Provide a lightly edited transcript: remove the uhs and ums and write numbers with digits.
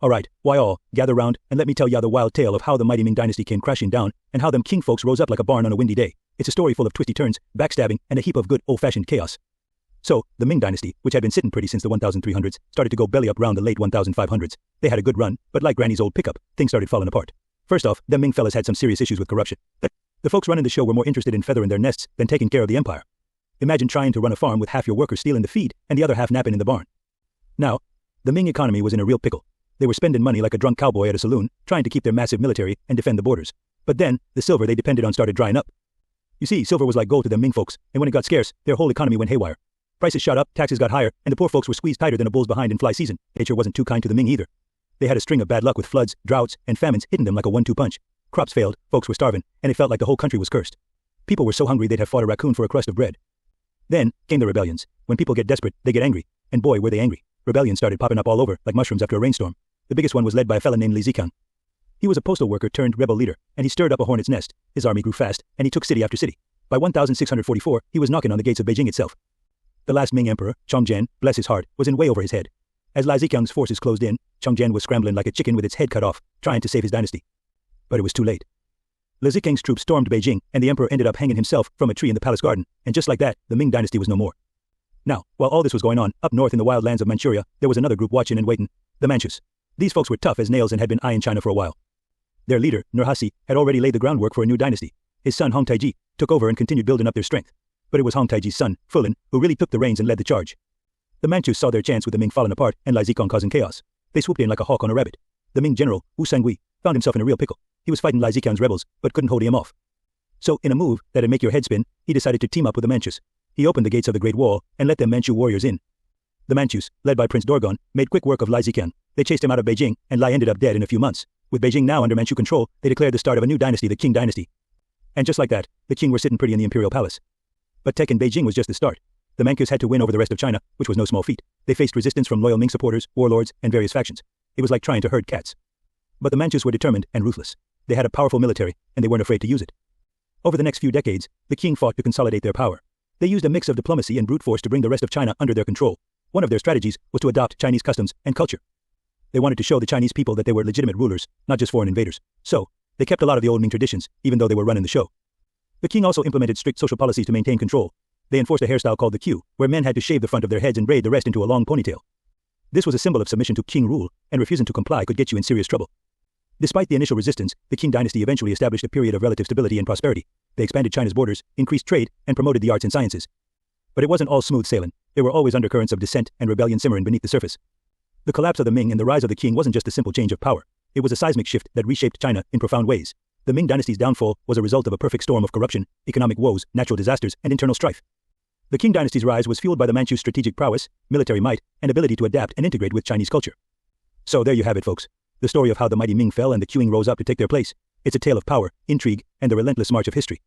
Alright, why all, gather round, and let me tell ya the wild tale of how the mighty Ming dynasty came crashing down, and how them king folks rose up like a barn on a windy day. It's a story full of twisty turns, backstabbing, and a heap of good old-fashioned chaos. So, the Ming dynasty, which had been sitting pretty since the 1300s, started to go belly up round the late 1500s. They had a good run, but like Granny's old pickup, things started falling apart. First off, them Ming fellas had some serious issues with corruption. The folks running the show were more interested in feathering their nests than taking care of the empire. Imagine trying to run a farm with half your workers stealing the feed and the other half napping in the barn. Now, the Ming economy was in a real pickle. They were spending money like a drunk cowboy at a saloon, trying to keep their massive military and defend the borders. But then, the silver they depended on started drying up. You see, silver was like gold to them Ming folks, and when it got scarce, their whole economy went haywire. Prices shot up, taxes got higher, and the poor folks were squeezed tighter than a bull's behind in fly season. Nature wasn't too kind to the Ming either. They had a string of bad luck with floods, droughts, and famines hitting them like a 1-2 punch. Crops failed, folks were starving, and it felt like the whole country was cursed. People were so hungry they'd have fought a raccoon for a crust of bread. Then came the rebellions. When people get desperate, they get angry. And boy, were they angry. Rebellions started popping up all over, like mushrooms after a rainstorm. The biggest one was led by a fella named Li Zicheng. He was a postal worker turned rebel leader, and he stirred up a hornet's nest. His army grew fast, and he took city after city. By 1644, he was knocking on the gates of Beijing itself. The last Ming emperor, Chongjian, bless his heart, was in way over his head. As Li Zicheng's forces closed in, Chongjian was scrambling like a chicken with its head cut off, trying to save his dynasty. But it was too late. Li Zicheng's troops stormed Beijing, and the emperor ended up hanging himself from a tree in the palace garden, and just like that, the Ming dynasty was no more. Now, while all this was going on, up north in the wild lands of Manchuria, there was another group watching and waiting, the Manchus. These folks were tough as nails and had been eyeing China for a while. Their leader, Nurhaci, had already laid the groundwork for a new dynasty. His son Hong Taiji took over and continued building up their strength. But it was Hong Taiji's son, Fulin, who really took the reins and led the charge. The Manchus saw their chance with the Ming falling apart and Li Zicheng causing chaos. They swooped in like a hawk on a rabbit. The Ming general, Wu Sangui, found himself in a real pickle. He was fighting Li Zicheng's rebels, but couldn't hold him off. So, in a move that'd make your head spin, he decided to team up with the Manchus. He opened the gates of the Great Wall and let them Manchu warriors in. The Manchus, led by Prince Dorgon, made quick work of Li Zicheng. They chased him out of Beijing, and Li ended up dead in a few months. With Beijing now under Manchu control, they declared the start of a new dynasty, the Qing dynasty. And just like that, the Qing were sitting pretty in the imperial palace. But tech in Beijing was just the start. The Manchus had to win over the rest of China, which was no small feat. They faced resistance from loyal Ming supporters, warlords, and various factions. It was like trying to herd cats. But the Manchus were determined and ruthless. They had a powerful military, and they weren't afraid to use it. Over the next few decades, the Qing fought to consolidate their power. They used a mix of diplomacy and brute force to bring the rest of China under their control. One of their strategies was to adopt Chinese customs and culture. They wanted to show the Chinese people that they were legitimate rulers, not just foreign invaders. So, they kept a lot of the old Ming traditions, even though they were running the show. The Qing also implemented strict social policies to maintain control. They enforced a hairstyle called the queue, where men had to shave the front of their heads and braid the rest into a long ponytail. This was a symbol of submission to Qing rule, and refusing to comply could get you in serious trouble. Despite the initial resistance, the Qing dynasty eventually established a period of relative stability and prosperity. They expanded China's borders, increased trade, and promoted the arts and sciences. But it wasn't all smooth sailing. There were always undercurrents of dissent and rebellion simmering beneath the surface. The collapse of the Ming and the rise of the Qing wasn't just a simple change of power. It was a seismic shift that reshaped China in profound ways. The Ming dynasty's downfall was a result of a perfect storm of corruption, economic woes, natural disasters, and internal strife. The Qing dynasty's rise was fueled by the Manchu's strategic prowess, military might, and ability to adapt and integrate with Chinese culture. So there you have it, folks. The story of how the mighty Ming fell and the Qing rose up to take their place. It's a tale of power, intrigue, and the relentless march of history.